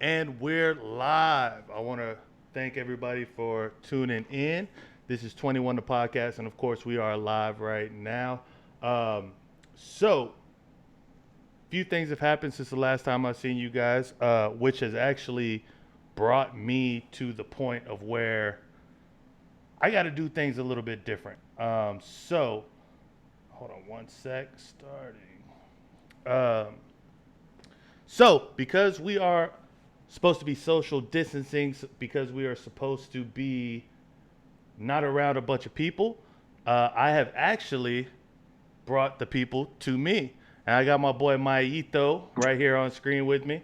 And we're live. I want to thank everybody for tuning in. This is 21 the podcast, and of course, we are live right now. Um, so, few things have happened since the last time I've seen you guys, which has actually brought me to the point of where I got to do things a little bit different. Hold on one sec. Starting. Um, because we are supposed to be social distancing, because we are supposed to be not around a bunch of people, I have actually brought the people to me. And I got my boy Maito right here on screen with me.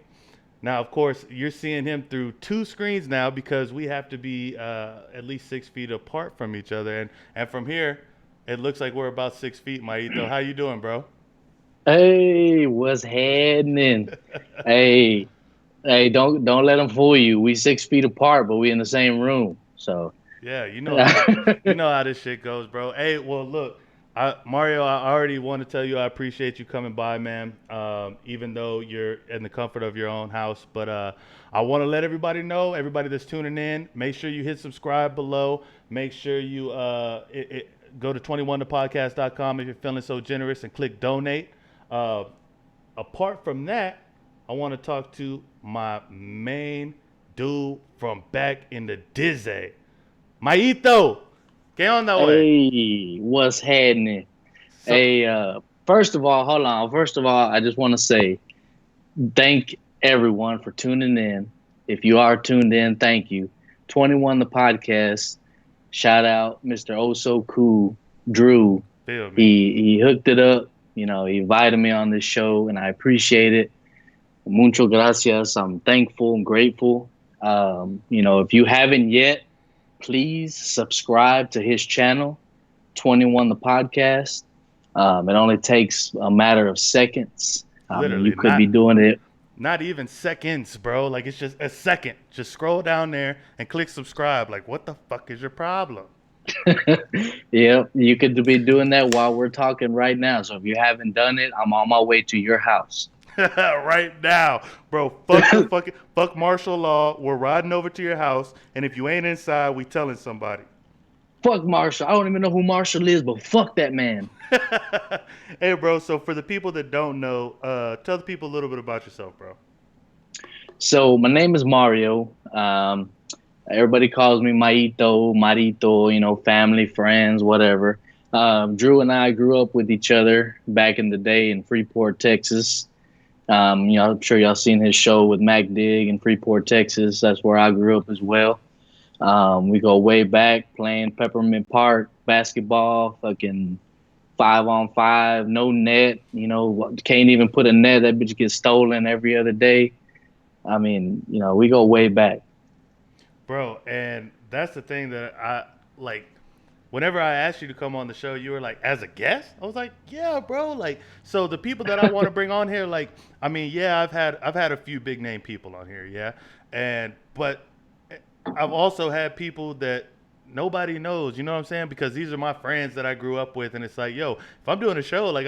Now, of course, you're seeing him through two screens now because we have to be at least 6 feet apart from each other. And from here, it looks like we're about 6 feet, Maito. How you doing, bro? Hey, what's happening? Hey, hey, don't let them fool you. We 6 feet apart, but we in the same room. So, Yeah, you know how this shit goes, bro. Hey, well, look, Mario, I already want to tell you I appreciate you coming by, man. Even though you're in the comfort of your own house, but I want to let everybody know, everybody that's tuning in, make sure you hit subscribe below. Make sure you go to 21thepodcast.com if you're feeling so generous and click donate. Uh, Apart from that, I want to talk to my main dude from back in the Dizzy. Maito, ¿qué onda, güey? hey, what's happening? So, Hey, first of all, hold on. First of all, I just want to say thank everyone for tuning in. If you are tuned in, thank you. 21 the podcast. Shout out Mr. Oh So Cool, Drew. feel me. He hooked it up. He invited me on this show, and I appreciate it. Mucho gracias. I'm thankful and grateful. If you haven't yet, please subscribe to his channel, 21 the podcast. It only takes a matter of seconds. I mean, you Literally, could be not doing it. not even seconds, bro. Like it's just a second. Just scroll down there and click subscribe. Like, what the fuck is your problem? Yeah, you could be doing that while we're talking right now. So if you haven't done it, I'm on my way to your house. Right now, bro. Fuck martial law. We're riding over to your house, and if you ain't inside, we telling somebody. Fuck Marshall. I don't even know who Marshall is, but fuck that man. Hey, bro. So for the people that don't know, tell the people a little bit about yourself, bro. So my name is Mario. Everybody calls me Maito, Marito, family, friends, whatever. Drew and I grew up with each other back in the day in Freeport, Texas. I'm sure y'all seen his show with Mac Dig in Freeport, Texas. That's where I grew up as well. We go way back playing Peppermint Park basketball, fucking 5-on-5, no net. Can't even put a net. That bitch gets stolen every other day. I mean, we go way back. Bro, and that's the thing that I like. Whenever I asked you to come on the show, you were like, as a guest? I was like, yeah, bro. Like, so the people that I want to bring on here, like, I mean, yeah, I've had a few big name people on here, yeah, but I've also had people that nobody knows. You know what I'm saying? Because these are my friends that I grew up with, and it's like, yo, if I'm doing a show, like,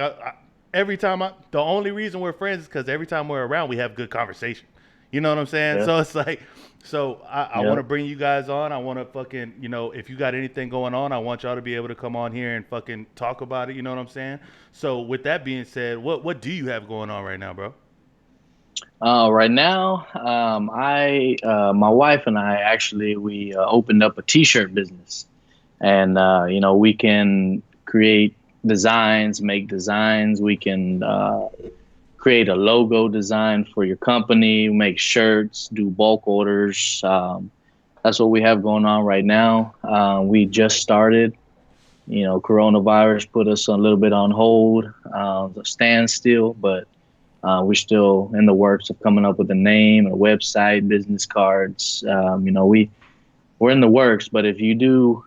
every time the only reason we're friends is because every time we're around, we have good conversation. You know what I'm saying? Yeah. So it's like, so I want to Yep. bring you guys on. I want to fucking, if you got anything going on, I want y'all to be able to come on here and fucking talk about it. You know what I'm saying? So with that being said, what do you have going on right now, bro? Right now, my wife and I actually we opened up a T-shirt business, and we can create designs, make designs. We can create a logo design for your company, make shirts, do bulk orders. That's what we have going on right now. We just started. Coronavirus put us a little bit on hold, standstill, but we're still in the works of coming up with a name, a website, business cards. We're in the works, but if you do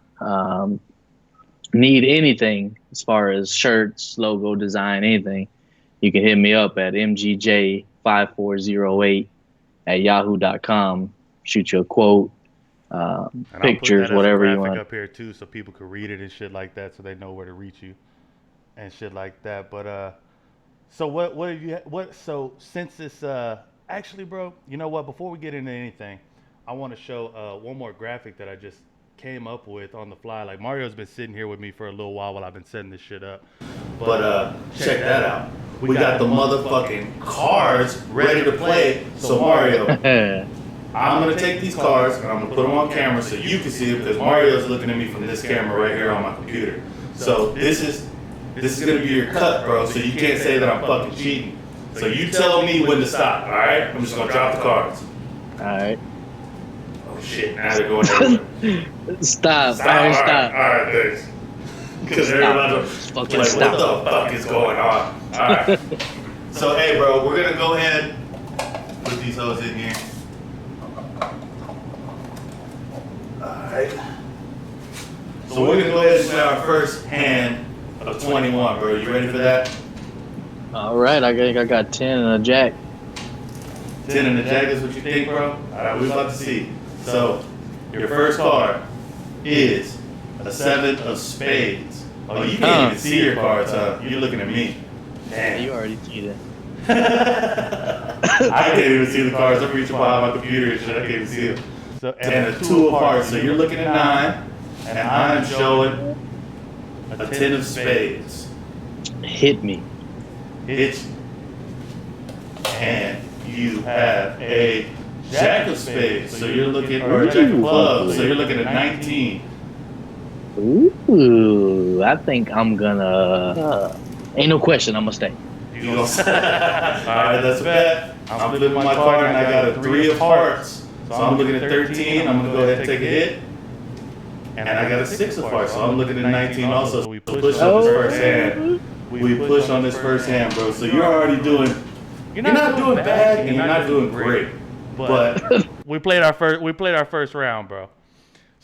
need anything as far as shirts, logo design, anything, you can hit me up at mgj5408 at yahoo.com. Shoot you a quote, And I'll put pictures, that as a whatever you graphic want. up here too, so people can read it and shit like that, so they know where to reach you and shit like that. But so what have you what so since this Actually, bro, you know what? Before we get into anything, I want to show one more graphic that I just came up with on the fly. Like Mario's been sitting here with me for a little while I've been setting this shit up. But check that out. We got the motherfucking cards ready to play. So Mario, I'm gonna take these cards and I'm gonna put them on camera so you can see it because Mario's looking at me from this camera right here on my computer. So this is gonna be your cut, bro. So you can't say that I'm fucking cheating. So you tell me when to stop, all right? I'm just gonna drop the cards. All right. Oh shit! Now they're going everywhere. Stop. All right, thanks. Because everybody's like, what the fuck is going on? All right. So hey, bro, we're gonna go ahead put these hoes in here. All right. So we're gonna go ahead and play our first hand of 21, bro. You ready for that? All right. I think I got 10 and a jack. 10 and a jack is what you think, bro? All right, we're about to see. So your first card is a 7 of spades. Oh, you can't even see your cards, huh? You're looking at me. Damn. You already cheated. I can't even see the cards. I'm reaching behind my computer and shit. I can't even see them. So, and a 2 of hearts. So you're looking at 9, and I'm showing a 10 of spades. Hit me. Hit you. And you have a jack of spades. So you're looking, or a jack of clubs. So you're looking at 19. Ooh, I think I'm gonna. Ain't no question. I'm gonna stay. You gonna say? All right, that's a bet. I'm flipping my card and I got a 3 of hearts. So I'm looking at 13. I'm gonna go ahead and take a hit. And I got a 6 of hearts. So I'm looking at 19 also. So we push on this first hand. We push on this first hand, bro. So you're already doing. You're not doing bad and you're not doing great. But we played our first round, bro.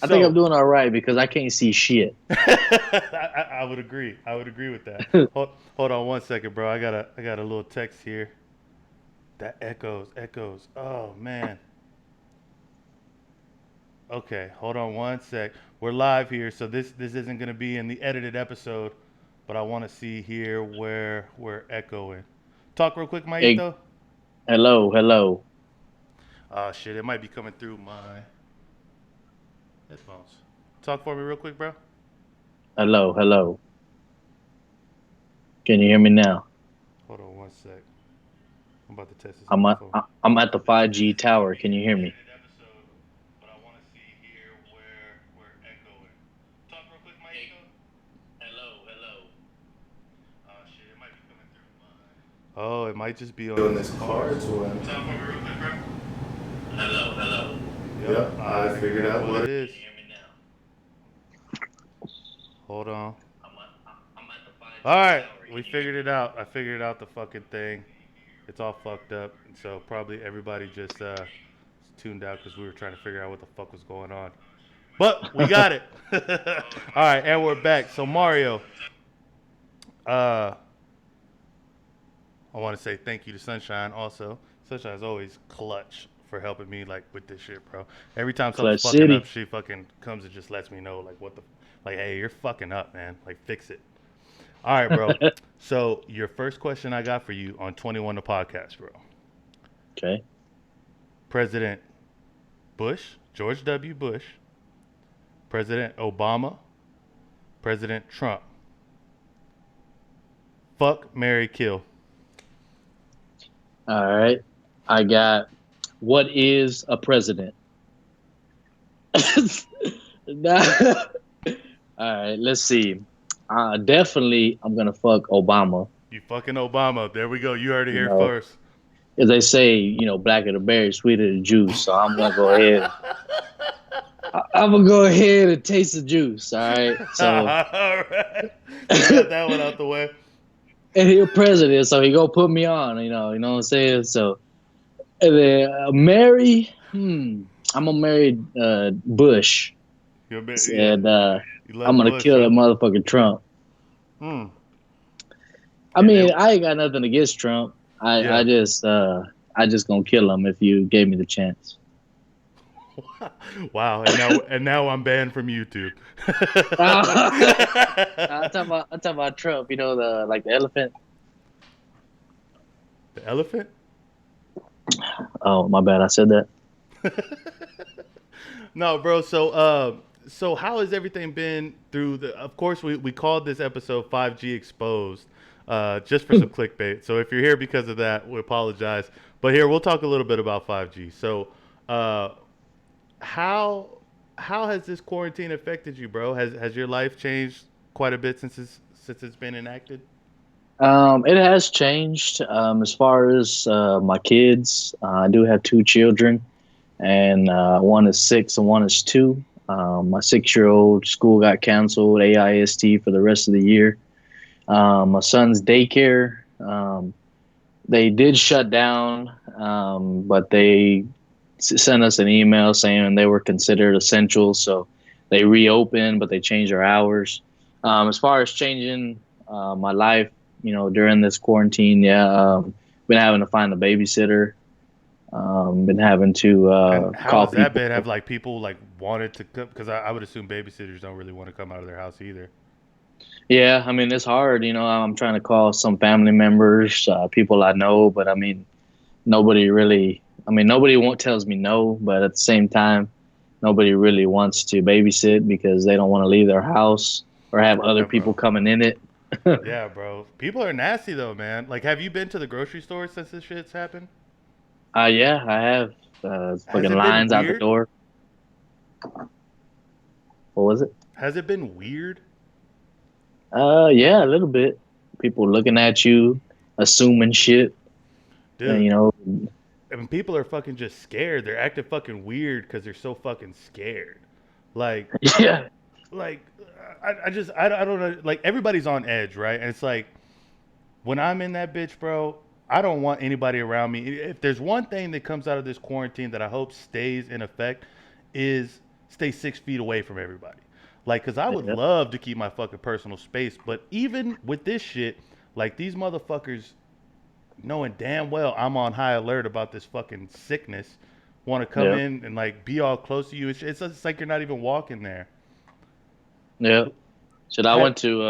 I think I'm doing all right because I can't see shit. I would agree. I would agree with that. Hold on one second, bro. I got a little text here. That echoes. Oh man. Okay, hold on one sec. We're live here, so this isn't gonna be in the edited episode, but I want to see here where we're echoing. Talk real quick, Maito. Hey, hello. Oh shit, it might be coming through my headphones. Talk for me real quick, bro. Hello. Can you hear me now? Hold on one sec. I'm about to test this. I'm at the 5G tower. Can you hear me? But I want to see here where we're echoing. Talk real quick, Maito. Hello. Oh shit, it might be coming through my. Oh, it might just be on this cards one. Talk for me real quick, bro. Hello. Yep, I figured out what it is. Can you hear me now? Hold on. I'm at the 5G All right, tower. we figured it out. I figured out the fucking thing. It's all fucked up, so probably everybody just tuned out because we were trying to figure out what the fuck was going on. But we got it. All right, and we're back. So Mario, I want to say thank you to Sunshine also. Sunshine's always clutch for helping me like with this shit, bro. Every time something's Clutch fucking City. up, she fucking comes and just lets me know like what the like, hey, you're fucking up, man. Like fix it. All right, bro. So your first question I got for you on 21 the podcast, bro. Okay. President Bush, George W. Bush, President Obama, President Trump. Fuck, marry, kill. All right. I got. What is a president? All right. Let's see. Definitely, I'm gonna fuck Obama. You fucking Obama. There we go. You heard it here No. first. As they say, blacker the berry, sweeter the juice. So I'm gonna go ahead. I'm gonna go ahead and taste the juice. All right. So all right. You got that one out the way. and he's president, so he gonna put me on. You know what I'm saying. So and then marry. I'm gonna marry Bush, You're a bit, and you love I'm gonna Bush, kill huh? that motherfucking Trump. I mean, I ain't got nothing against Trump. I just gonna kill him if you gave me the chance. Wow, and now I'm banned from YouTube. I'm talking about Trump. You know the elephant. The elephant? Oh, my bad. I said that. No, bro. So how has everything been through the? Of course, we called this episode 5G Exposed, just for some clickbait. So if you're here because of that, we apologize. But here we'll talk a little bit about 5G. So, uh, how how has this quarantine affected you, bro? Has your life changed quite a bit since it's been enacted? It has changed. As far as my kids, I do have two children, and one is 6 and one is 2. My 6-year-old school got canceled, AIST, for the rest of the year. My son's daycare, they did shut down, but they sent us an email saying they were considered essential, so they reopened, but they changed their hours. As far as changing my life, during this quarantine, yeah, been having to find a babysitter. Been having to And how call has that people. been? Have like people like wanted to come? Because I would assume babysitters don't really want to come out of their house either. Yeah, I mean it's hard. I'm trying to call some family members, people I know, but I mean nobody really. I mean nobody won't tells me no, but at the same time, nobody really wants to babysit because they don't want to leave their house or have other Yeah, people bro. coming in it. Yeah, bro. People are nasty though, man. Like, have you been to the grocery store since this shit's happened? Yeah, I have Has fucking it been lines out the weird? door. What was it? Has it been weird? Yeah, a little bit. People looking at you, assuming shit. And, Dude, I mean, people are fucking just scared. They're acting fucking weird because they're so fucking scared. Like, yeah, like, I don't know. Like, everybody's on edge, right? And it's like, when I'm in that bitch, bro, I don't want anybody around me. If there's one thing that comes out of this quarantine that I hope stays in effect, is stay 6 feet away from everybody. Like, cause I would yeah, love to keep my fucking personal space, but even with this shit, like these motherfuckers knowing damn well I'm on high alert about this fucking sickness, want to come yeah, in and like be all close to you. It's like you're not even walking there. yeah. Shit, I Have, went to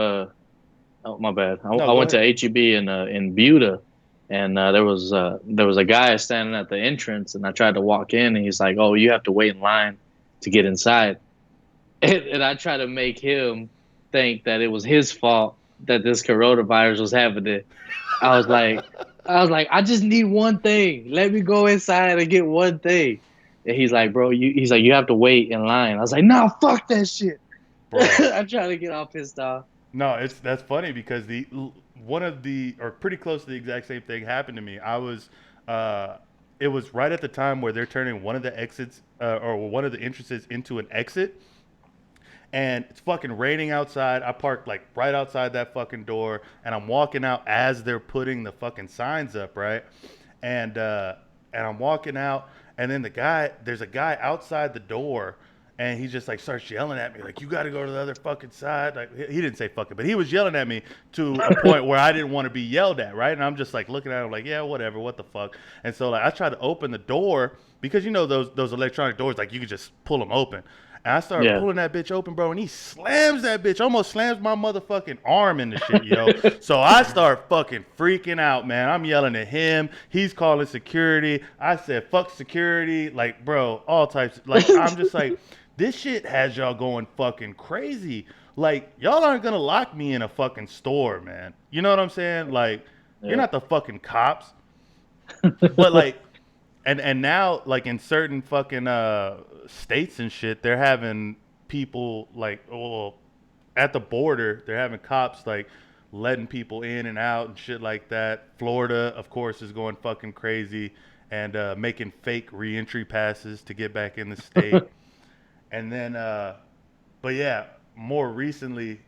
oh my bad. no, I go went to ahead. HEB in Buda, and there was a guy standing at the entrance, and I tried to walk in, and he's like, "Oh, you have to wait in line to get inside." And I tried to make him think that it was his fault that this coronavirus was happening. I was like, I just need one thing. Let me go inside and get one thing. And he's like, bro, he's like, you have to wait in line. I was like, nah, fuck that shit. Bro. I'm trying to get all pissed off. No, it's that's funny because the one of the or pretty close to the exact same thing happened to me. Uh, it was right at the time where they're turning one of the exits or one of the entrances into an exit, and it's fucking raining outside. I parked like right outside that fucking door, and I'm walking out as they're putting the fucking signs up, right? And uh, and I'm walking out, and then there's a guy outside the door, and he just like starts yelling at me, like, "You got to go to the other fucking side." Like he didn't say fucking, but he was yelling at me to a point where I didn't want to be yelled at, right? And I'm just like looking at him, like, "Yeah, whatever, what the fuck." And so like I tried to open the door because you know those electronic doors, like you could just pull them open. And I started Yeah. pulling that bitch open, bro, and he slams that bitch, almost slams my motherfucking arm in the shit, yo. So I start fucking freaking out, man. I'm yelling at him. He's calling security. I said, fuck security. Like, bro, all types. Like, I'm just like, this shit has y'all going fucking crazy. Like, y'all aren't gonna lock me in a fucking store, man. You know what I'm saying? Like, you're Yeah. not the fucking cops. But like, and now like in certain fucking states and shit, they're having people like well at the border, they're having cops like letting people in and out and shit like that. Florida, of course, is going fucking crazy and making fake reentry passes to get back in the state. And then, but yeah, more recently,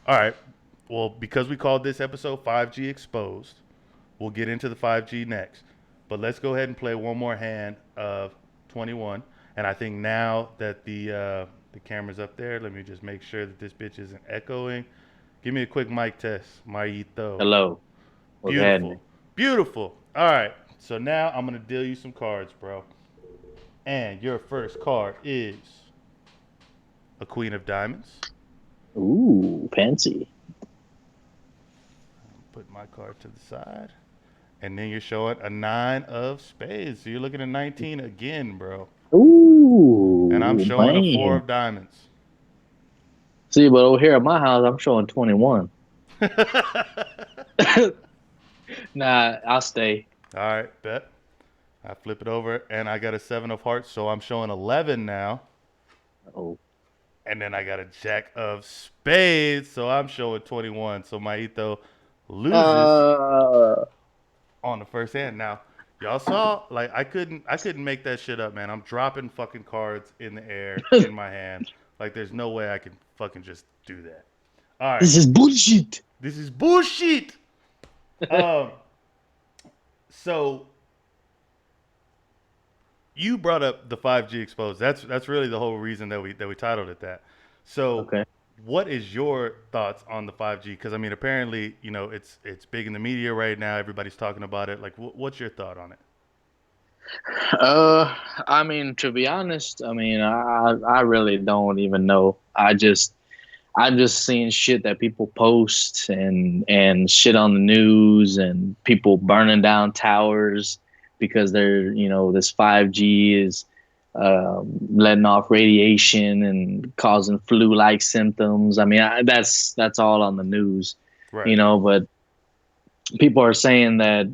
all right. Well, because we called this episode 5G Exposed, we'll get into the 5G next. But let's go ahead and play one more hand of 21. And I think now that the camera's up there, let me just make sure that this bitch isn't echoing. Give me a quick mic test. Maito. Hello. What's Beautiful. happening? Beautiful. All right. So now I'm going to deal you some cards, bro. And your first card is a Queen of Diamonds. Ooh, fancy. Put my card to the side. and then you're showing a 9 of spades. So you're looking at 19 again, bro. And I'm Ooh, showing a four man. of diamonds. See, but over here at my house, I'm showing 21. All Nah, I'll stay. right, bet. I flip it over, and I got a 7 of hearts, so I'm showing 11 now. Oh. And then I got a jack of spades, so I'm showing 21. So my Ito loses Uh, on the first hand. Now, y'all saw, like, I couldn't make that shit up, man. I'm dropping fucking cards in the air in my hand. Like, there's no way I can fucking just do that. All right, this is bullshit. this is bullshit. Um, so you brought up the 5G exposed. That's really the whole reason that we titled it that. So, Okay. what is your thoughts on the 5G? Because I mean, apparently, it's big in the media right now. Everybody's talking about it. Like, what's your thought on it? I mean, to be honest, I mean, I really don't even know. I'm just seeing shit that people post and shit on the news and people burning down towers because they're this 5G is letting off radiation and causing flu-like symptoms. I mean, that's all on the news, Right. but people are saying that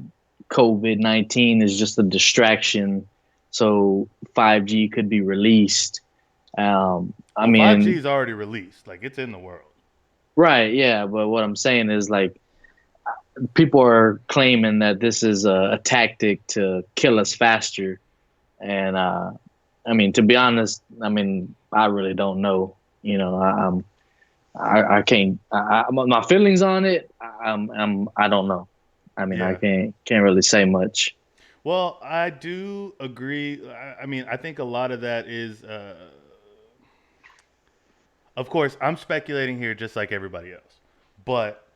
COVID-19 is just a distraction, so 5G could be released. I Well, 5G mean, is already released. Like, it's in the world. right, yeah, but what I'm saying is like people are claiming that this is a tactic to kill us faster, and I mean, to be honest, I mean, I really don't know. I can't. My feelings on it, I don't know. I mean, I Yeah. can't really say much. Well, I do agree. I mean, I think a lot of that is, of course, I'm speculating here just like everybody else. But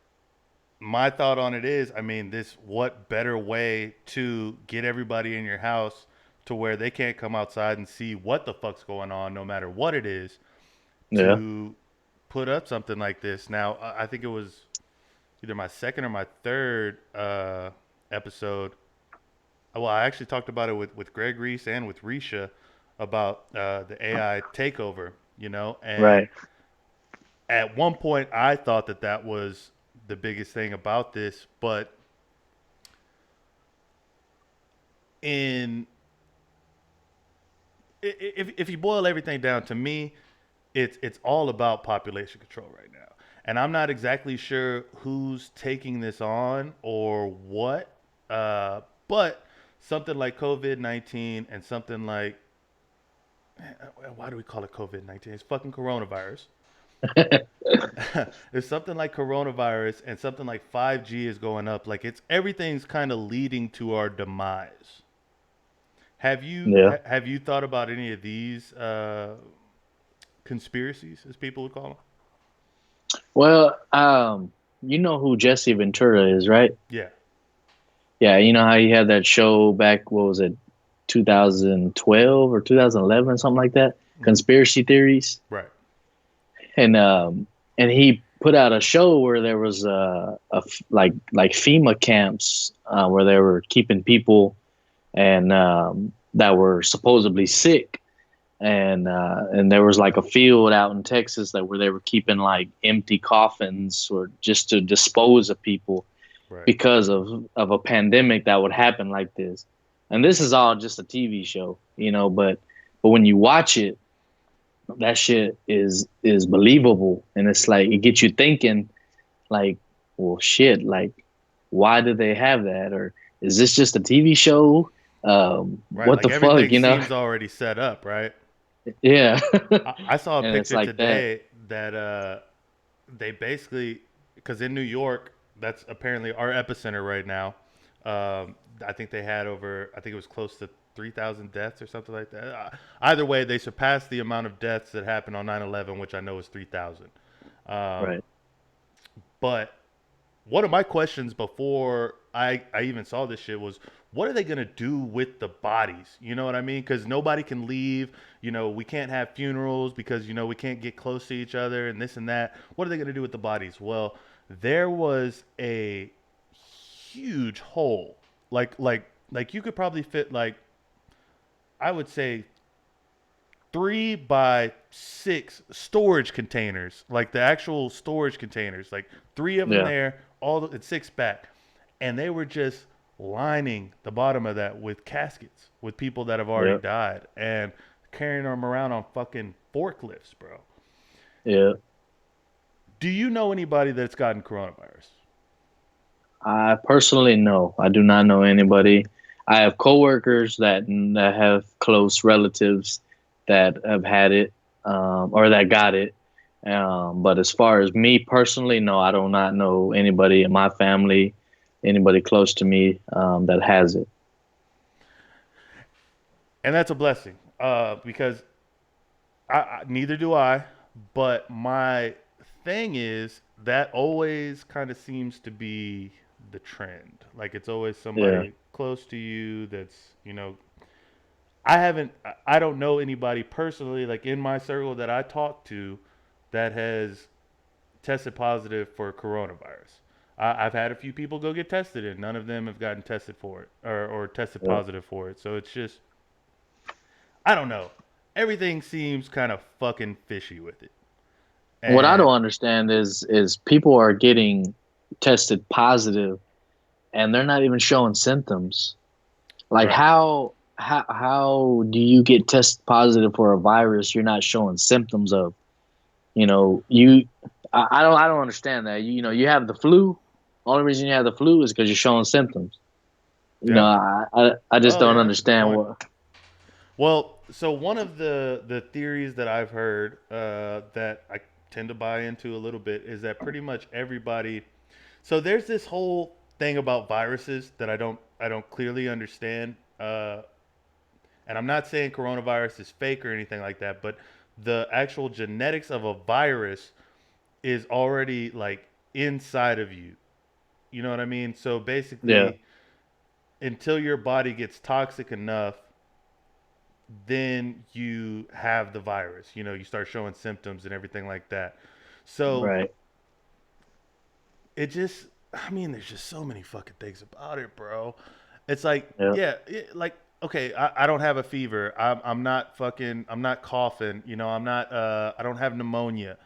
my thought on it is, I mean, this what better way to get everybody in your house to where they can't come outside and see what the fuck's going on, no matter what it is, Yeah. to put up something like this. Now, I think it was either my second or my third episode. Well, I actually talked about it with Greg Reese and with Risha about the AI takeover, and Right. at one point I thought that was the biggest thing about this, but in if you boil everything down to me, it's all about population control right now. And I'm not exactly sure who's taking this on or what, but something like COVID-19 and something like, why do we call it COVID-19? It's fucking coronavirus. If something like coronavirus and something like 5G is going up, like everything's kind of leading to our demise. Yeah. Have you thought about any of these conspiracies, as people would call them? Well, you know who Jesse Ventura is, right? Yeah, Yeah, you know how he had that show back, what was it, 2012 or 2011 or something like that? Conspiracy theories. right, And he put out a show where there was like FEMA camps where they were keeping people and that were supposedly sick, and there was like a field out in Texas that where they were keeping like empty coffins or just to dispose of people right. because of a pandemic that would happen like this. And this is all just a TV show, but when you watch it, that shit is believable, and it's like it gets you thinking, like, well, shit, like, why do they have that, or is this just a TV show? Right, What like the fuck, everything seems already set up, right? Yeah, I saw a and it's picture like that. today that they basically, because in New York, that's apparently our epicenter right now. I think they had over, I think it was close to 3,000 deaths or something like that. Either way, they surpassed the amount of deaths that happened on 9/11, which I know is 3,000. Um, Right. but one of my questions before I even saw this shit was, what are they going to do with the bodies? You know what I mean? Because nobody can leave. We can't have funerals because, we can't get close to each other and this and that. What are they going to do with the bodies? Well, there was a huge hole Like you could probably fit like I would say 3 by 6 storage containers, like the actual storage containers, like three of them Yeah. there, and 6 back, and they were just lining the bottom of that with caskets with people that have already Yeah. died and carrying them around on fucking forklifts, bro. Yeah. Do you know anybody that's gotten coronavirus? I personally no. I do not know anybody. I have coworkers that have close relatives that have had it, or that got it. But as far as me personally, no, I do not know anybody in my family, anybody close to me, that has it. And that's a blessing, because neither do I. But my thing is that always kind of seems to be the trend. Like it's always Yeah. somebody close to you that's I haven't. I don't know anybody personally, like in my circle that I talk to, that has tested positive for coronavirus. I've had a few people go get tested, and none of them have gotten tested for it or tested Yeah. positive for it. So it's just I don't know. Everything seems kind of fucking fishy with it. What I And don't understand is people are getting tested positive and they're not even showing symptoms. Like right, how do you get tested positive for a virus you're not showing symptoms of? You know, I don't understand that. You know, you have the flu. Only reason you have the flu is because you're showing symptoms. You know, yeah. I just Oh don't yeah, that's a good understand point. what. Well, so one of the theories that I've heard, that I tend to buy into a little bit is that pretty much everybody. So there's this whole thing about viruses that I don't clearly understand. And I'm not saying coronavirus is fake or anything like that, but the actual genetics of a virus is already like inside of you. You know what I mean? So Yeah, basically, until your body gets toxic enough, then you have the virus. You start showing symptoms and everything like that. So right. it just, I mean, there's just so many fucking things about it, bro. It's like, Yeah. yeah, like, okay, I don't have a fever. I'm not coughing. I don't have pneumonia.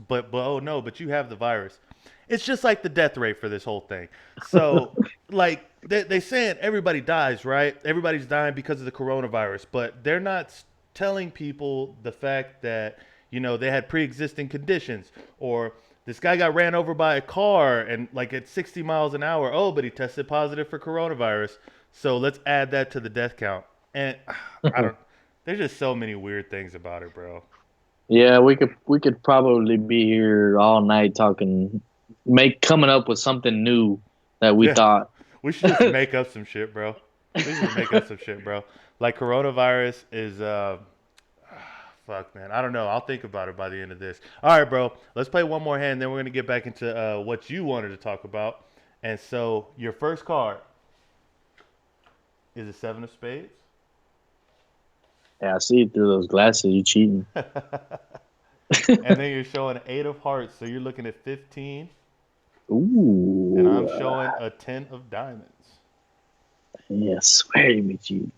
But oh no, but you have the virus. It's just like the death rate for this whole thing. So, like, they saying everybody dies, right? Everybody's dying because of the coronavirus, but they're not telling people the fact that, they had pre-existing conditions, or this guy got ran over by a car and like at 60 miles an hour. Oh, but he tested positive for coronavirus. So let's add that to the death count. And I don't. There's just so many weird things about it, bro. Yeah, we could probably be here all night talking, make coming up with something new that we Yeah, thought. we should just make up some shit, bro. We should just make up some shit, bro. Like coronavirus is fuck, man. I don't know. I'll think about it by the end of this. All right, bro. Let's play one more hand, then we're gonna get back into what you wanted to talk about. And so your first card is a 7 of spades. Yeah, I see through those glasses. You cheating? And then you're showing 8 of hearts, so you're looking at 15. And I'm Ooh, showing a 10 of diamonds. yeah, I swear you be cheating.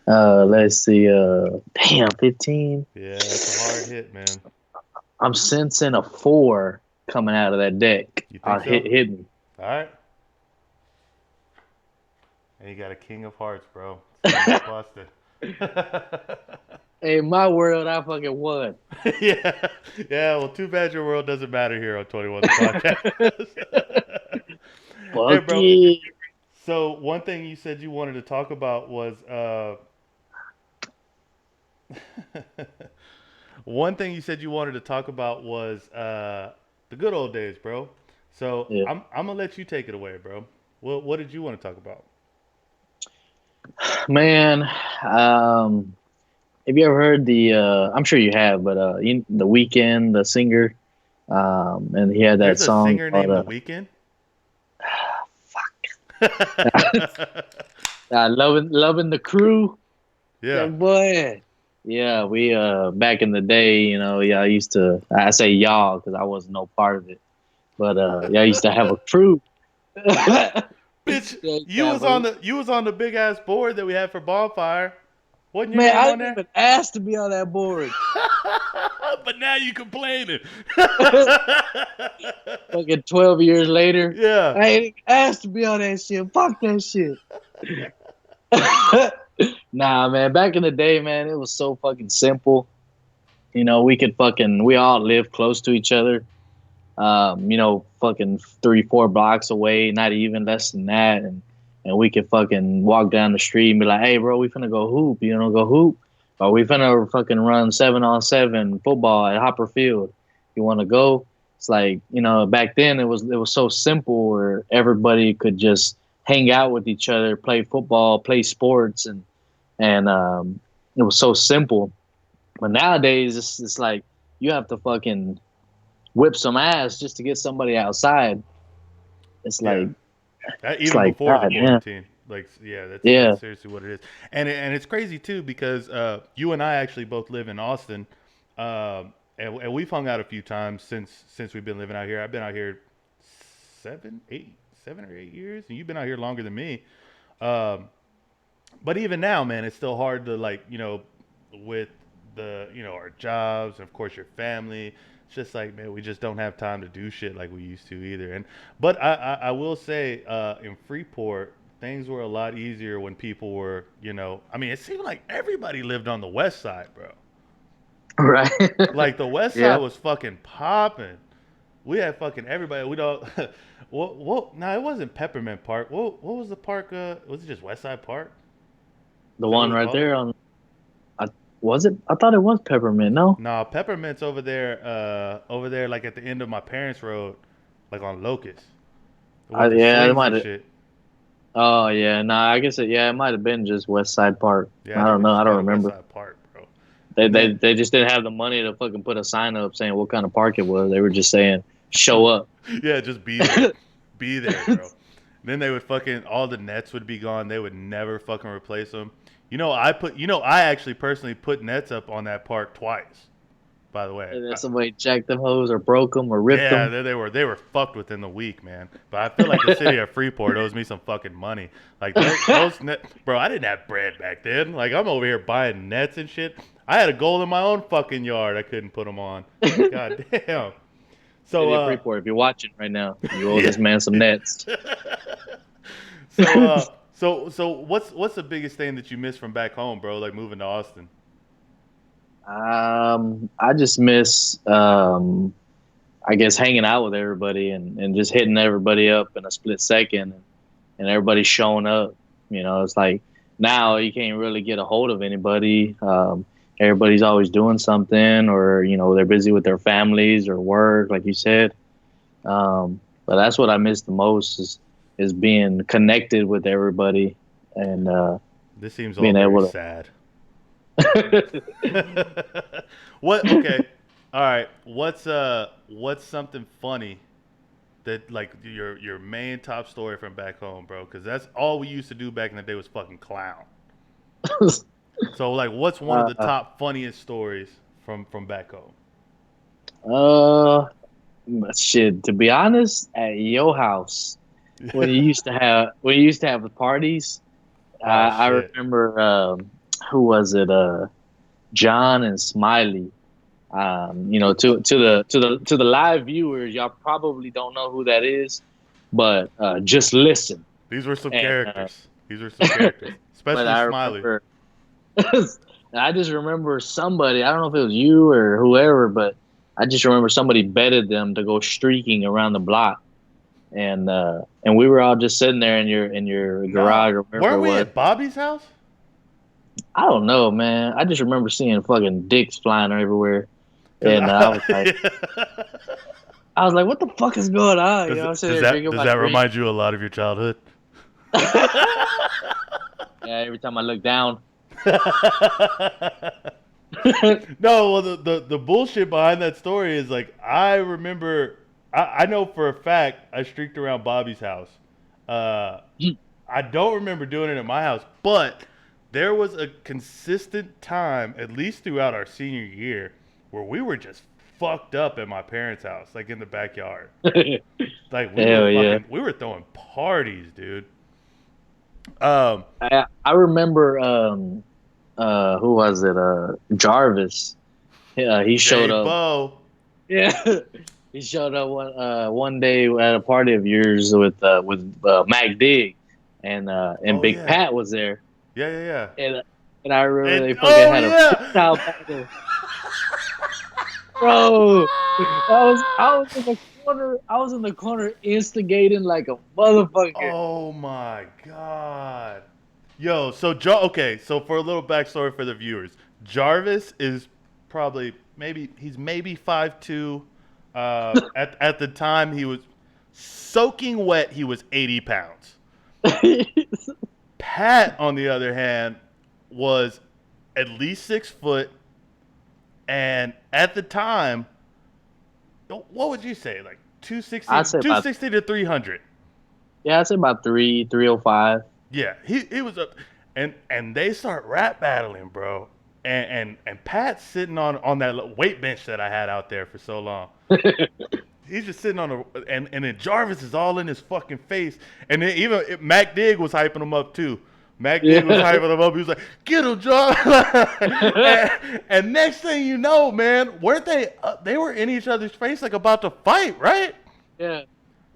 Let's see. Damn, 15. Yeah, that's a hard hit, man. I'm sensing a 4 coming out of that deck. You think so? Hidden. All right. And you got a king of hearts, bro. So busted. In my world, I fucking won. Yeah. Yeah, well, too bad your world doesn't matter here on 21 the podcast. Hey, Fuck bro. yeah. So one thing you said you wanted to talk about was one thing you said you wanted to talk about was the good old days, bro. So Yeah. I'm gonna let you take it away, bro. What did you want to talk about? Man, have you ever heard the? I'm sure you have, but the Weeknd, the singer, and he had that There's a song singer called named The Weeknd. "Loving the Crew." Yeah. That boy. Yeah, we back in the day, yeah, I say y'all because I wasn't no part of it, but yeah, I used to have a crew. Bitch, Yeah, Cowboys. you was on the big ass board that we had for bonfire. Wasn't your Man, name I on didn't there? even ask to be on that board. But now you complaining. Fucking 12 years later, Yeah. I ain't even asked to be on that shit. Fuck that shit. Nah, man. Back in the day, man, it was so fucking simple. We all lived close to each other. Fucking 3, 4 blocks away, not even less than that, and we could fucking walk down the street and be like, "Hey, bro, we finna go hoop. You know, go hoop, or we finna fucking run 7-on-7 football at Hopper Field. You want to go?" It's like back then it was so simple where everybody could just hang out with each other, play football, play sports, and it was so simple. But nowadays it's like you have to fucking whip some ass just to get somebody outside. It's Yeah. like That, it's even like before the God, yeah, quarantine. Like, yeah, yeah. that's seriously what it is. And it's crazy too because you and I actually both live in Austin. And we've hung out a few times since we've been living out here. I've been out here 7 or 8 years, and you've been out here longer than me. Um, but even now, man, it's still hard to, like, with our jobs and of course your family. It's just like, man, we just don't have time to do shit like we used to either. But I will say, in Freeport, things were a lot easier when people were, I mean, it seemed like everybody lived on the west side, bro. Right. Like the west side Yeah. was fucking popping. We had fucking everybody. We don't. What? No, it wasn't Peppermint Park. What was the park? Was it just West Side Park? The Is that what one we right called it? there on I was it? I thought it was peppermint, no? No, Peppermint's over there. Over there, like at the end of my parents' road, like on Locust, with the Yeah, it swings might and have. shit. Oh yeah, nah, I guess it might have been just West Side Park. Yeah, I I think don't we know. I just don't called it West remember. Side Park, bro. They, Man, they they just didn't have the money to fucking put a sign up saying what kind of park it was. They were just saying show up. yeah, just be there, bro. Then they would fucking all the nets would be gone. They would never fucking replace them. I actually personally put nets up on that park twice. By the way, And then somebody jacked them hoes or broke them or ripped yeah, them. they were fucked within the week, man. But I feel like the city of Freeport owes me some fucking money. Like those net, bro. I didn't have bread back then. Like I'm over here buying nets and shit. I had a goal in my own fucking yard. I couldn't put them on. Like god damn. So City of Freeport, if you're watching right now, you owe yeah. this man some nets. So what's the biggest thing that you miss from back home, bro? Like moving to Austin. I just miss, I guess, hanging out with everybody and just hitting everybody up in a split second and everybody showing up. It's like now you can't really get a hold of anybody. Everybody's always doing something, or they're busy with their families or work, like you said. But that's what I miss the most is being connected with everybody and This seems all being very able sad. to. What? Okay. All right. What's something funny that, like, your main top story from back home, bro? Because that's all we used to do back in the day was fucking clown. So like, what's one of the uh, top funniest stories from back home? uh, Shit. To be honest, at your house when you used to have the parties, Oh I shit. remember who was it? John and Smiley. To the live viewers, y'all probably don't know who that is, but just listen. These were some And characters. These were some characters, but especially I Smiley. remember, I just remember somebody. I don't know if it was you or whoever, but I just remember somebody betted them to go streaking around the block, and we were all just sitting there in your No, garage or wherever weren't it we was. at Bobby's house? I don't know, man. I just remember seeing fucking dicks flying everywhere, Cause and I was like, what the fuck is going on? does I'm sitting does there that drinking does my that drink. remind you a lot of your childhood? Yeah, every time I look down. No, well, the bullshit behind that story is, like, I remember, I know for a fact I streaked around Bobby's house. Uh, I don't remember doing it at my house, but there was a consistent time, at least throughout our senior year, where we were just fucked up at my parents' house, like in the backyard. Like Hell yeah. we were throwing parties, dude. Um, I remember who was it? Jarvis. He showed up. J-Bo. Yeah, he showed up one day at a party of yours with Mac Dig, and Oh Big yeah. Pat was there, Yeah, yeah, yeah. and and I remember And they fucking oh had a yeah. freestyle battle, bro. I was in the corner. I was in the corner instigating like a motherfucker. Oh my god. Yo, so okay, so for a little backstory for the viewers, Jarvis is probably maybe 5'2". At the time he was soaking wet, he was 80 pounds. Pat, on the other hand, was at least 6 foot, and at the time, what would you say, like I said two about sixty to 300? yeah, I said about 305. Yeah, he was up, and they start rap battling, bro. And Pat's sitting on that weight bench that I had out there for so long. He's just sitting on and then Jarvis is all in his fucking face, and then even Mac Dig was hyping him up too. Mac Dig was Yeah, hyping him up. He was like, "Get him, Jar!" and next thing you know, man, weren't they? They were in each other's face, like about to fight, right? yeah. I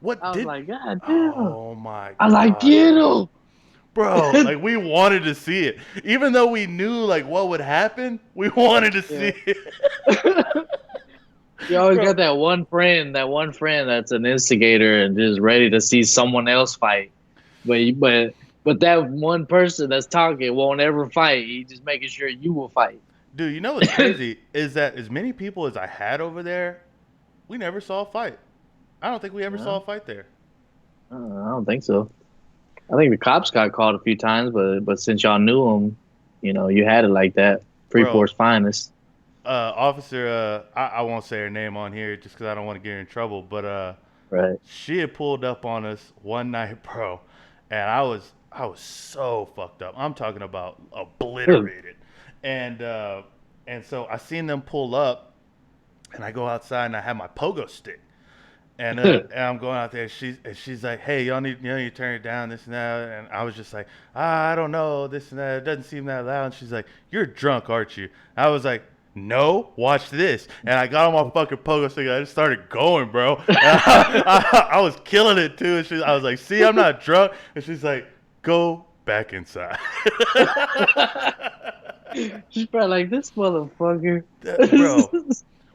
What was did? like, God damn. Oh my I was like, god, get bro! him. Bro, like we wanted to see it, even though we knew like what would happen. We wanted to Yeah. see it, You always bro. got that one friend that's an instigator and just ready to see someone else fight. But that one person that's talking won't ever fight. He's just making sure you will fight. Dude, you know what's crazy is that as many people as I had over there, we never saw a fight. I don't think we ever saw No, a fight there. I don't think so. I think the cops got called a few times, but since y'all knew him, you had it like that. Bro, Freeport's finest. officer, I won't say her name on here just because I don't want to get her in trouble, but Right. she had pulled up on us one night, bro, and I was so fucked up. I'm talking about obliterated, and so I seen them pull up, and I go outside and I have my pogo stick. And I'm going out there. She's like, "Hey, y'all need you turn it down, this and that." And I was just like, I don't know, this and that. It doesn't seem that loud. And she's like, "You're drunk, aren't you?" I was like, "No, watch this." And I got on my fucking pogo stick. I just started going, bro. And I was killing it too. And I was like, "See, I'm not drunk." And she's like, "Go back inside." She's probably like this motherfucker.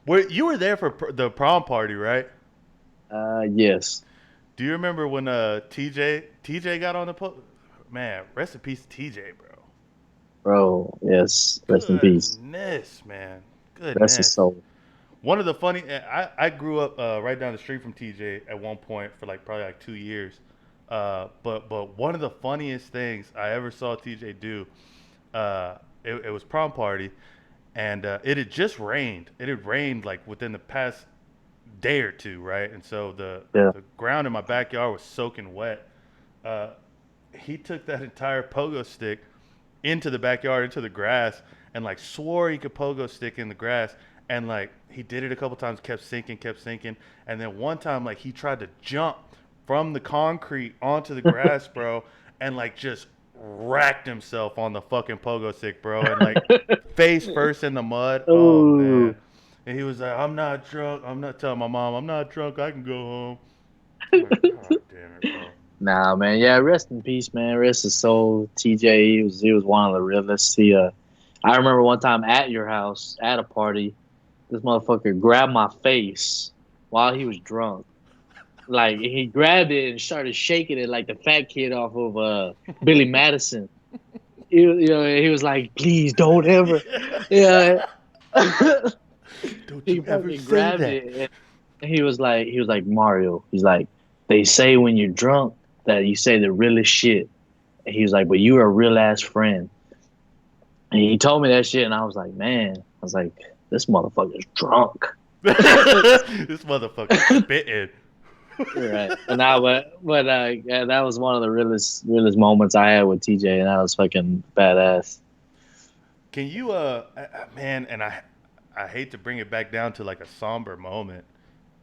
Bro, you were there for the prom party, right? Yes, Do you remember when TJ got on the man? Rest in peace, TJ, bro. bro. Yes, rest in peace. Goodness, man. Rest his Goodness. soul. One of the funny. I grew up right down the street from TJ at one point for like probably like 2 years. But one of the funniest things I ever saw TJ do, it was prom party, and it had just rained. It had rained like within the past day or two, right? And so the Yeah. the ground in my backyard was soaking wet. Uh, he took that entire pogo stick into the backyard, into the grass, and like swore he could pogo stick in the grass. And like he did it a couple times, kept sinking. And then one time, like he tried to jump from the concrete onto the grass, bro, and like just racked himself on the fucking pogo stick, bro, and like face first in the mud. Oh Oh, man. And he was like, "I'm not drunk. I'm not telling my mom I'm not drunk. I can go home." I'm like, God damn it, bro. nah, man. Yeah, rest in peace, man. Rest his soul. TJ, he was one of the realest. I remember one time at your house at a party, this motherfucker grabbed my face while he was drunk. Like he grabbed it and started shaking it like the fat kid off of Billy Madison. He was like, "Please don't ever." Yeah. Don't He you ever fucking say grabbed that. it and he was like Mario. He's like, they say when you're drunk that you say the realest shit. And he was like, but you're a real ass friend. And he told me that shit, and I was like, man, I was like, this motherfucker's drunk. This motherfucker spitting. Right. And I but yeah, that was one of the realest moments I had with TJ, and that was fucking badass. Can you man, and I hate to bring it back down to like a somber moment,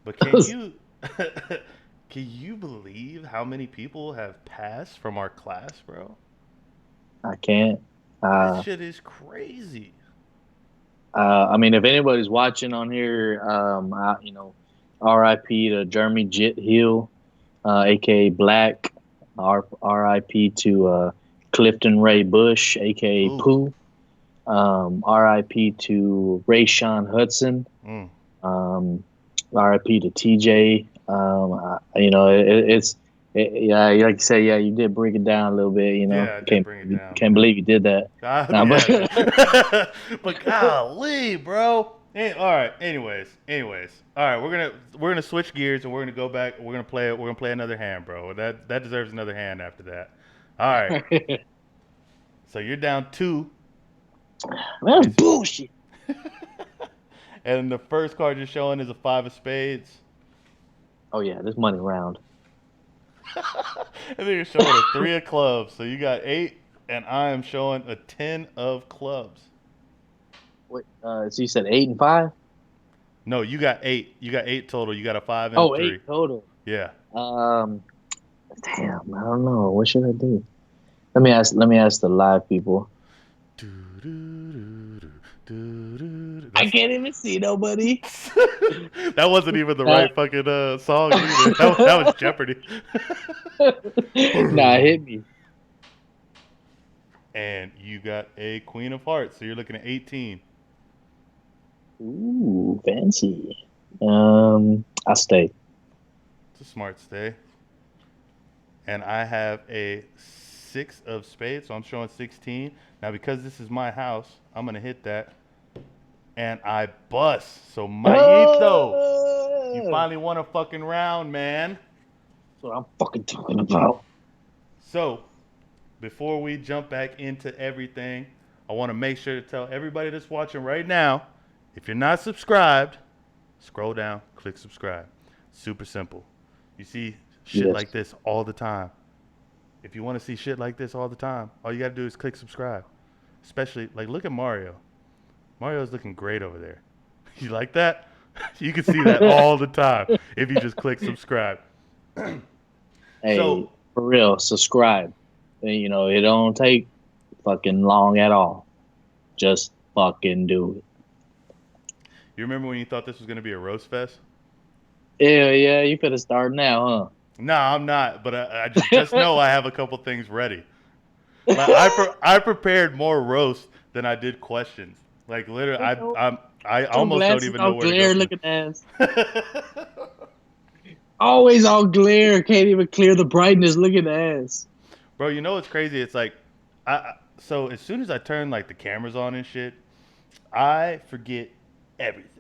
but can you can you believe how many people have passed from our class, bro? I can't. That Uh, shit is crazy. I mean, if anybody's watching on here, R.I.P. to Jeremy Jit Hill, aka Black. R.I.P. to Clifton Ray Bush, aka Ooh. Pooh. R.I.P. to Rayshawn Hudson. Mm. Um, R.I.P. to TJ. Yeah, like you say, yeah, you did break it down a little bit. Yeah, I did bring it down, Can't man. believe you did that. Nah, Yeah, but but golly, bro. All right. Anyways. All right, we're gonna switch gears and we're gonna go back. We're gonna play another hand, bro. That deserves another hand after that. All right. So you're down 2, that's bullshit. and the first card you're showing is a 5 of spades. Oh yeah, this money round. And then you're showing a 3 of clubs. So you got 8, and I am showing a 10 of clubs. Wait, so you said 8 and 5? No, you got 8. You got 8 total. You got a 5 and a Oh, 3. eight total. Yeah. Um, damn, I don't know. What should I do? Let me ask the live people. I can't even see nobody. That wasn't even the Nah. right fucking song either. That was Jeopardy. Nah, hit me. And you got a Queen of Hearts, so you're looking at 18. Ooh, fancy. I stay. It's a smart stay. And I have a 6 of spades, so I'm showing 16. Now, because this is my house, I'm going to hit that. And I bust. So, Mayito, you finally won a fucking round, man. That's what I'm fucking talking about. So, before we jump back into everything, I want to make sure to tell everybody that's watching right now, if you're not subscribed, scroll down, click subscribe. Super simple. You see shit like this all the time. If you want to see shit like this all the time, all you got to do is click subscribe. Especially, like, look at Mario. Mario's looking great over there. You like that? You can see that all the time if you just click subscribe. Hey, So- for real, subscribe. You know, it don't take fucking long at all. Just fucking do it. You remember when you thought this was going to be a roast fest? Yeah, you better start now, huh? No, I'm not. But I just know I have a couple things ready. Like I prepared more roast than I did questions. Like literally, I almost don't even know where to go. Looking ass. Always all glare. Can't even clear the brightness. Looking ass. Bro, you know what's crazy? It's like, so as soon as I turn like the cameras on and shit, I forget everything.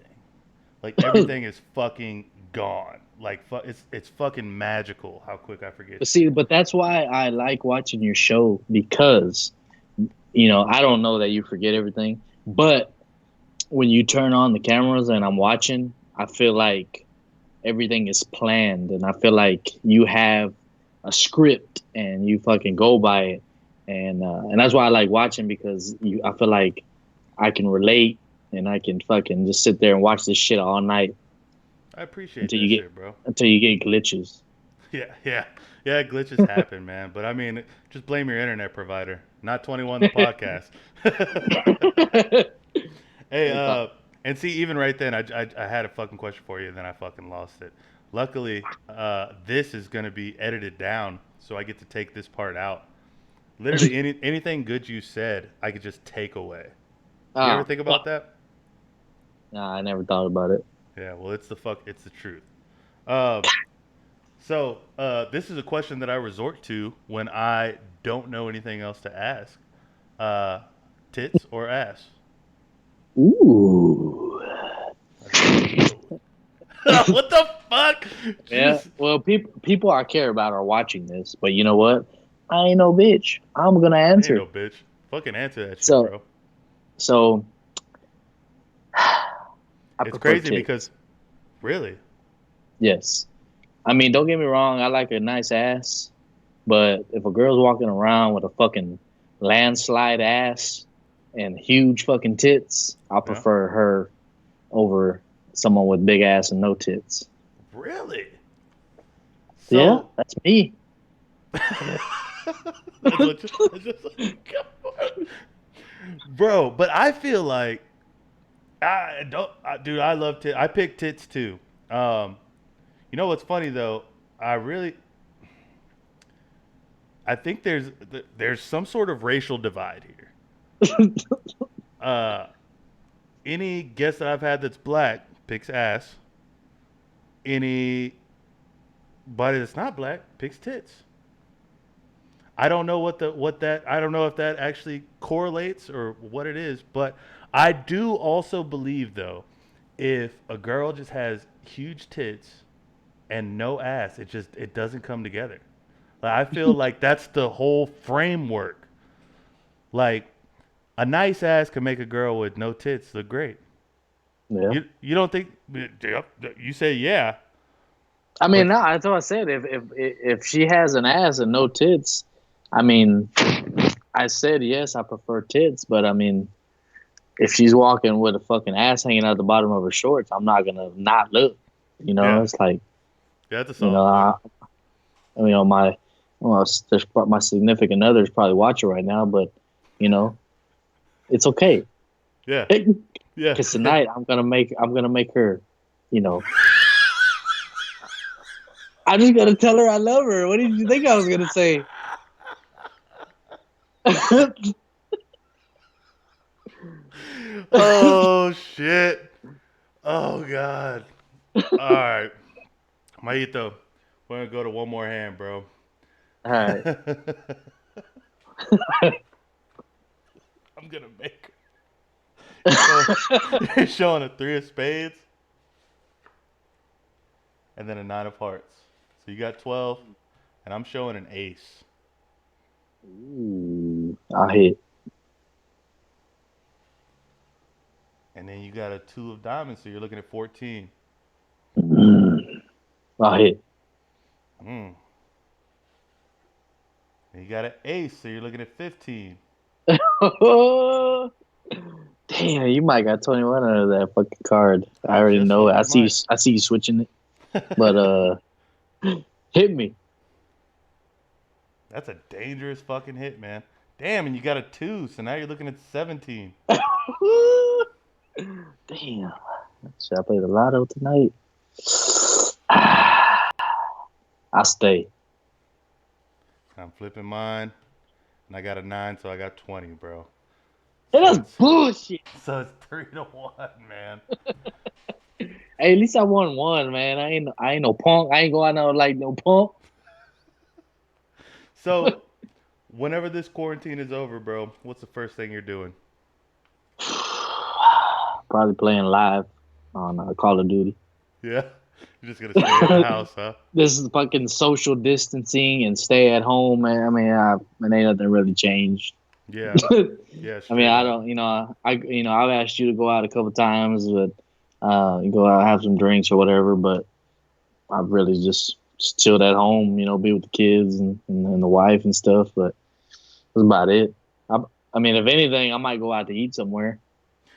Like everything is fucking gone. Like it's fucking magical how quick I forget. But see, but that's why I like watching your show because, you know, I don't know that you forget everything, but when you turn on the cameras and I'm watching, I feel like everything is planned and I feel like you have a script and you fucking go by it. And that's why I like watching because I feel like I can relate and I can fucking just sit there and watch this shit all night I appreciate until that you get shit, bro. until you get glitches. Yeah. Glitches happen, man. But I mean, just blame your internet provider, not 21 the podcast. Hey, and see, even right then, I had a fucking question for you, and then I fucking lost it. Luckily, this is gonna be edited down, so I get to take this part out. Literally, anything good you said, I could just take away. You ever think about that? Nah, I never thought about it. Yeah, well, it's the truth. So this is a question that I resort to when I don't know anything else to ask. Tits or ass? Ooh. What the fuck? Yeah. Jeez. Well, people I care about are watching this, but you know what? I ain't no bitch. I'm gonna Ain't answer. no bitch. Fucking answer that shit, So- bro. So It's prefer crazy tits. because, really, Yes. I mean, don't get me wrong. I like a nice ass, but if a girl's walking around with a fucking landslide ass and huge fucking tits, I'll prefer her over someone with big ass and no tits. really. Yeah, that's me. That's what you- Bro, but I feel like dude. I love tits. I pick tits too. Um, you know what's funny though? I really, I think there's some sort of racial divide here. Uh, any guest that I've had that's black picks ass. Anybody that's not black picks tits. I don't know I don't know if that actually correlates or what it is, but I do also believe though, if a girl just has huge tits and no ass, it doesn't come together. Like, I feel like that's the whole framework. Like a nice ass can make a girl with no tits look great. Yeah. You don't think? You say yeah, I mean, but no, that's what I said. If she has an ass and no tits, I mean, I said yes, I prefer tits, but I mean, if she's walking with a fucking ass hanging out the bottom of her shorts, I'm not gonna not look. You know, yeah, it's like, yeah, that's a you know, solid point. you know, my significant other's probably watching right now, but you know, it's okay. Yeah, yeah. Because tonight I'm gonna make her, you know, I'm just gonna tell her I love her. What did you think I was gonna say? Oh shit. Oh god. All right, Maito, we're gonna go to one more hand, bro. All right. I'm gonna make her. You're showing a three of spades and then a nine of hearts. So you got 12, and I'm showing an ace. Ooh, I hit. And then you got a two of diamonds, so you're looking at 14. I hit. Mm. And you got an ace, so you're looking at 15. Damn, you might got 21 under that fucking card. I I already just know it. fucking might. I see you switching it. But hit me. That's a dangerous fucking hit, man. Damn, and you got a two, so now you're looking at 17. Damn. Should I play the lotto tonight? I stay. I'm flipping mine, and I got a nine, so I got 20, bro. Hey, So that's it's bullshit. so it's 3-1, man. Hey, at least I won one, man. I ain't no punk. I ain't going out like no punk. So whenever this quarantine is over, bro, what's the first thing you're doing? Probably playing live on Call of Duty. Yeah, you're just gonna stay in the house, huh? This is fucking social distancing and stay at home, man. I mean, it ain't nothing really changed. Yeah, yeah, I mean, straight I up. don't, I've asked you to go out a couple times, but you go out have some drinks or whatever. But I've really just chilled at home, be with the kids and the wife and stuff. But that's about it. I, I mean, if anything, I might go out to eat somewhere.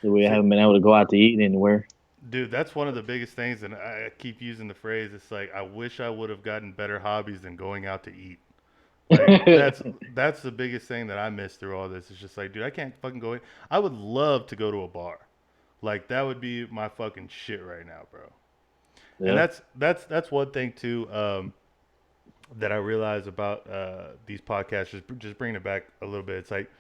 We See, haven't been able to go out to eat anywhere. dude, that's one of the biggest things, and I keep using the phrase. It's like I wish I would have gotten better hobbies than going out to eat. Like that's the biggest thing that I miss through all this. It's just like, dude, I can't fucking go in. I would love to go to a bar. Like that would be my fucking shit right now, bro. And Yeah, that's one thing too that I realize about these podcasts. Just bringing it back a little bit. It's like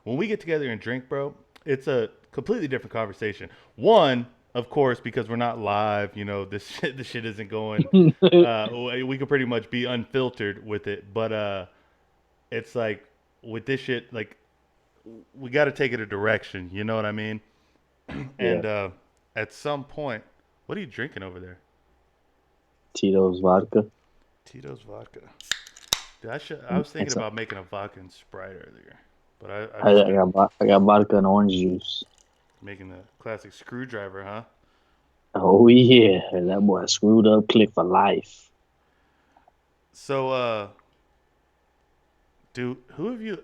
when we get together and drink, bro. It's a completely different conversation. One, of course, because we're not live. This shit isn't going. We could pretty much be unfiltered with it, but it's like with this shit, like we got to take it a direction. You know what I mean? yeah. And at some point, what are you drinking over there? Tito's vodka. Tito's vodka. Dude, I was thinking It's a, about making a vodka and Sprite earlier, but I just got I got vodka and orange juice. making the classic screwdriver, huh? Oh yeah, that boy screwed up click for life. So, dude, who have you?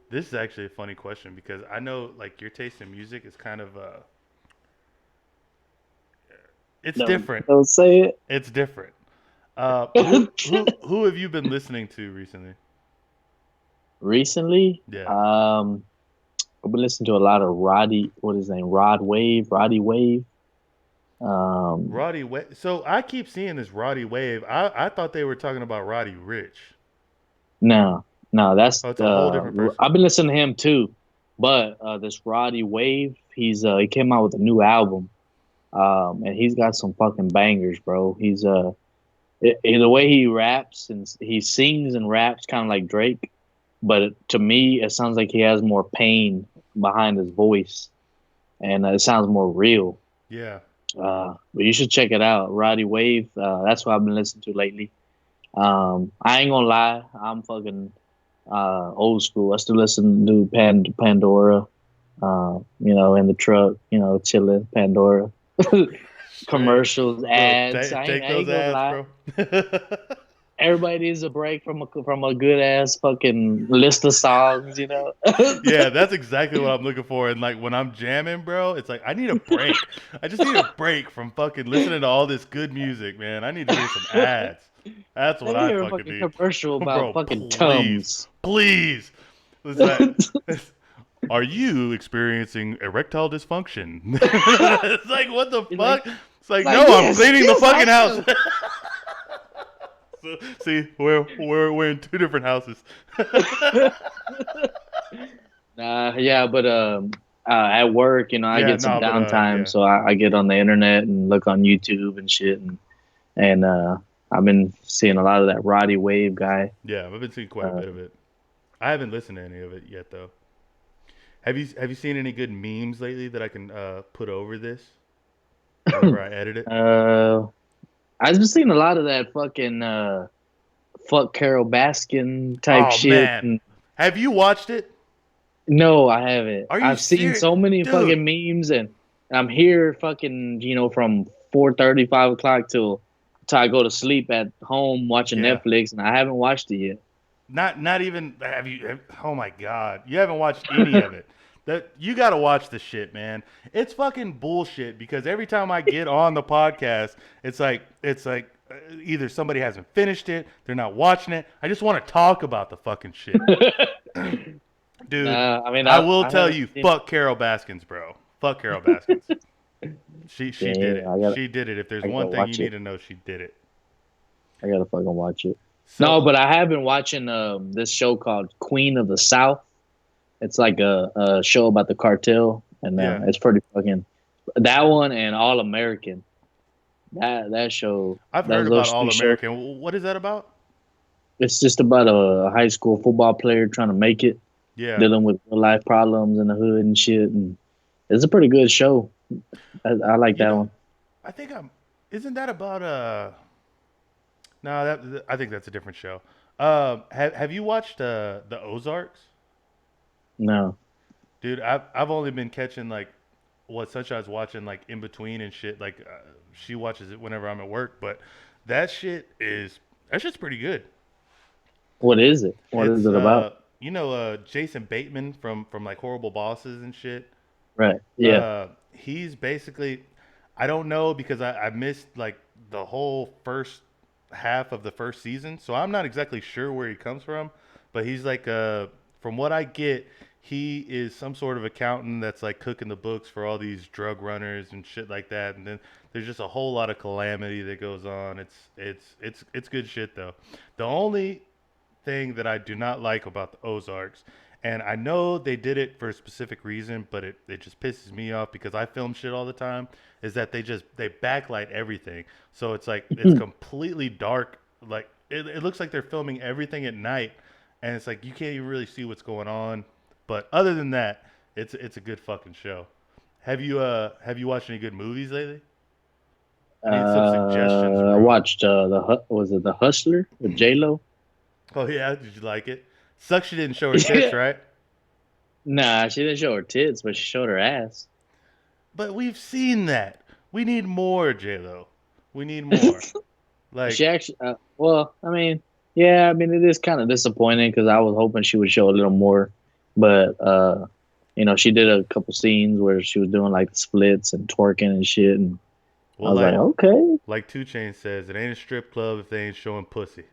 This is actually a funny question because I know like your taste in music is kind of it's different. Don't say It's different. it. Who have you been listening to recently? Recently, Yeah. I've been listening to a lot of Roddy. What is his name? Roddy Wave. Um, Roddy Wave. So I keep seeing this Roddy Wave. I thought they were talking about Roddy Rich. no, no, that's Oh, it's a whole different person. I've been listening to him too, but this Roddy Wave, he came out with a new album, and he's got some fucking bangers, bro. The way he raps and he sings and raps kind of like Drake, but to me, it sounds like he has more pain behind his voice, and it sounds more real. Yeah. But you should check it out, Roddy Wave. That's what I've been listening to lately. I ain't gonna lie, I'm fucking old school. I still listen to Pandora. In the truck, chilling, Pandora. Straight. Commercials, Look, ads. I take those ain't gonna ads, lie. bro. Everybody needs a break from a good ass fucking list of songs, you know. Yeah, that's exactly what I'm looking for. And like when I'm jamming, bro, it's like I need a break. I just need a break from fucking listening to all this good music, man. I need to hear some ads. That's what Let me I hear a fucking fucking need. commercial about Bro, fucking please. Tums. Please. It's like, are you experiencing erectile dysfunction? It's like, what the It's fuck? It's like, no, like I'm yes, cleaning the yes, fucking I house. am. So, see, we're in two different houses. Yeah, but at work, I Yeah, get some no, but downtime, yeah, so I get on the internet and look on YouTube and shit, and I've been seeing a lot of that Roddy Wave guy. yeah, I've been seeing quite a Uh, bit of it. I haven't listened to any of it yet, though. Have you seen any good memes lately that I can put over this whenever I edit it? uh, I've been seeing a lot of that fucking fuck Carol Baskin type Oh shit. man, And have you watched it? no, I haven't. Are you I've seen serious, so many dude? fucking memes, and I'm here fucking from 4:30, 5 o'clock till I go to sleep at home watching Yeah, Netflix, and I haven't watched it yet. not even have you. Oh my god, you haven't watched any of it. That you got to watch the shit, man. It's fucking bullshit because every time I get on the podcast, it's like either somebody hasn't finished it, they're not watching it. I just want to talk about the fucking shit. Dude, Nah, I mean I will I tell haven't you, seen. fuck Carol Baskins, bro. Fuck Carol Baskins. She did Damn, it. She did it. If there's I gotta one thing you watch need it. to know, she did it. I gotta fucking watch it. So, No, but I have been watching this show called Queen of the South. It's like a show about the cartel, and yeah, it's pretty fucking. That one and All American. That show. I've heard about Those All three shows. American. What is that about? It's just about a high school football player trying to make it, Yeah, dealing with real life problems in the hood and shit. And it's a pretty good show. I like you that know, one. I think I'm. Isn't that about No, that I think that's a different show. Have you watched the Ozarks, No. dude? I've only been catching like what Sunshine's watching like in between and shit. Like she watches it whenever I'm at work, but that shit's pretty good. What is it? What is It's it about? Jason Bateman from like Horrible Bosses and shit. Right. Yeah. He's basically I don't know because I missed like the whole first half of the first season, so I'm not exactly sure where he comes from. But he's like from what I get, he is some sort of accountant that's like cooking the books for all these drug runners and shit like that. And then there's just a whole lot of calamity that goes on. It's good shit though. The only thing that I do not like about the Ozarks. And I know they did it for a specific reason, but it just pisses me off because I film shit all the time. Is that they backlight everything, so it's like it's completely dark. Like it looks like they're filming everything at night, and it's like you can't even really see what's going on. But other than that, it's a good fucking show. Have you watched any good movies lately? I need some suggestions, I bro. watched was it the Hustler with J Lo? Oh yeah, did you like it? Sucks she didn't show her tits, right? Nah, she didn't show her tits, but she showed her ass. But we've seen that. We need more, J Lo. We need more. She Like, actually, well, I mean, yeah, I mean, it is kind of disappointing because I was hoping she would show a little more, but she did a couple scenes where she was doing like the splits and twerking and shit, and I well, was like, okay, like Two Chain says, it ain't a strip club if they ain't showing pussy.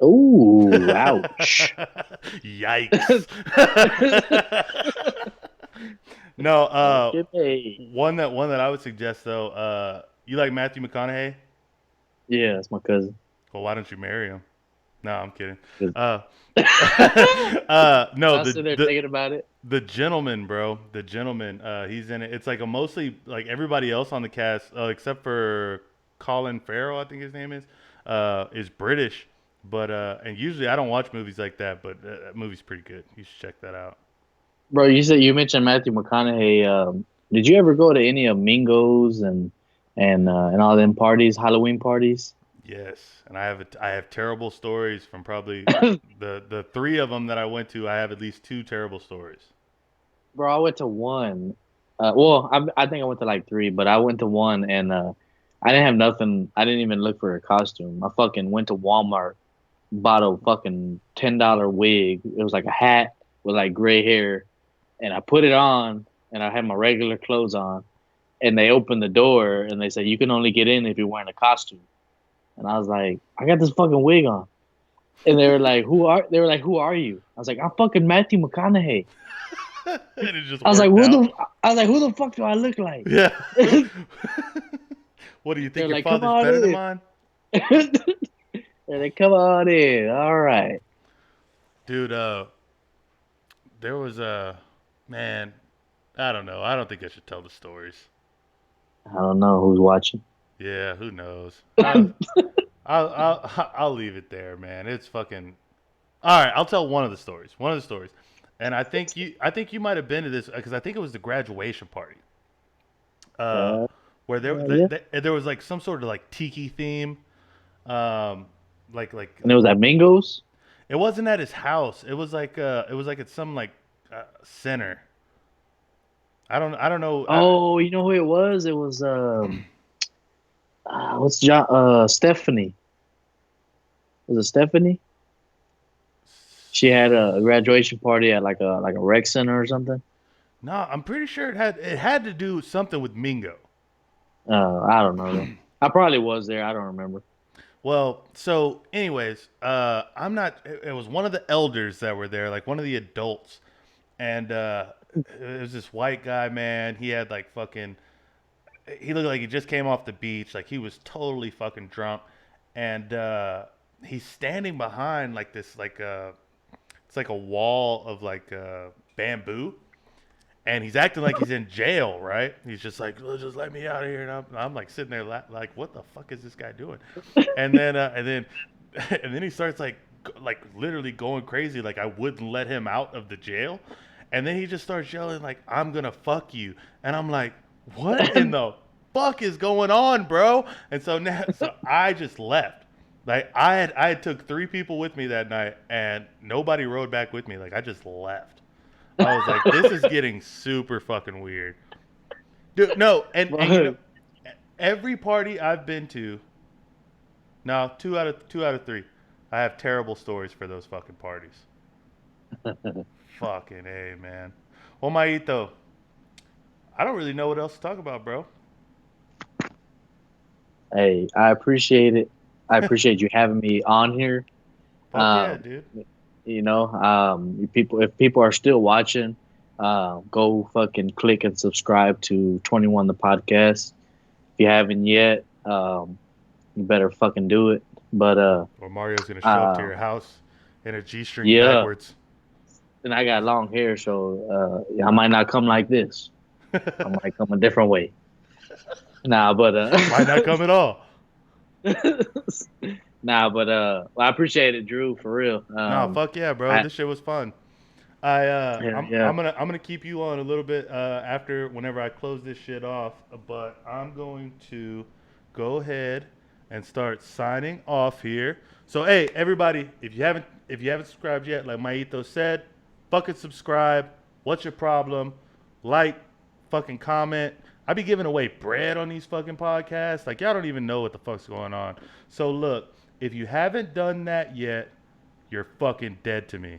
Ooh, ouch. Yikes. No, Okay. one that I would suggest though, you like Matthew McConaughey? Yeah, that's my cousin. Well, why don't you marry him? No, I'm kidding. 'Cause- Uh, no, I was sitting there thinking about it. the gentleman, bro, the gentleman. He's in it. It's like a mostly like everybody else on the cast, except for Colin Farrell, I think his name is British. But and usually I don't watch movies like that, but that movie's pretty good. You should check that out. Bro, you mentioned Matthew McConaughey. Did you ever go to any of Mingo's and all them parties, Halloween parties? Yes, and I have terrible stories from probably the three of them that I went to. I have at least two terrible stories. Bro, I went to one. Well, I think I went to like three, but I went to one and I didn't have nothing. I didn't even look for a costume. I fucking went to Walmart, bought a fucking $10 wig. It was like a hat with like gray hair, and I put it on, and I had my regular clothes on, and they opened the door and they said you can only get in if you're wearing a costume. And I was like, I got this fucking wig on. And they were like, who are you? I was like, I'm fucking Matthew McConaughey. And it just I was like, worked out. who the fuck do I look like? Yeah. What do you think They're your like, come father's on better than in. mine? They're like, come on in. All right. Dude, there was a man, I don't know. I don't think I should tell the stories. I don't know who's watching. Yeah, who knows? I'll leave it there, man. It's fucking. All right, I'll tell one of the stories. One of the stories. And I think you might have been to this because I think it was the graduation party. Uh Uh, where yeah. there was like some sort of like tiki theme. Um like And it was at Mingo's. it wasn't at his house. It was like at some like center. I don't know. Oh, you know who it was? It was what's John Stephanie. Was it Stephanie? She had a graduation party at like a rec center or something. No, I'm pretty sure it had to do something with Mingo. I don't know though. I probably was there. I don't remember. Well, so anyways, I'm not. It was one of the elders that were there, like one of the adults, and it was this white guy, man. He had like fucking. He looked like he just came off the beach, like he was totally fucking drunk, and he's standing behind like this, like it's like a wall of like bamboo, and he's acting like he's in jail, right? He's just like, "Oh, just let me out of here," and I'm like sitting there like, what the fuck is this guy doing? And then and then he starts like literally going crazy, like I wouldn't let him out of the jail, and then he just starts yelling like, "I'm gonna fuck you," and I'm like, what in the fuck is going on, bro? And so now, so I just left. Like I had took three people with me that night, and nobody rode back with me. Like I just left. I was like, this is getting super fucking weird. Dude, no, and you know, every party I've been to, no, two out of three, I have terrible stories for those fucking parties. Fucking A, man. Well, Maito, I don't really know what else to talk about, bro. Hey, I appreciate it. I appreciate you having me on here. Fuck yeah, Um, dude. If people are still watching, go fucking click and subscribe to 21 the podcast. If you haven't yet, you better fucking do it. But Or Mario's gonna show up to uh, your house in a G-string yeah, backwards. and I got long hair, so I might not come like this. I might come a different way. Nah, but Might not come at all. well, I appreciate it, Drew, for real. No, fuck yeah, bro. I This shit was fun. yeah. I'm gonna keep you on a little bit after whenever I close this shit off, but I'm going to go ahead and start signing off here. So hey, everybody, if you haven't subscribed yet, like Maito said, fucking subscribe. What's your problem? Like, fucking comment. I be giving away bread on these fucking podcasts. Like y'all don't even know what the fuck's going on. So look, if you haven't done that yet, you're fucking dead to me.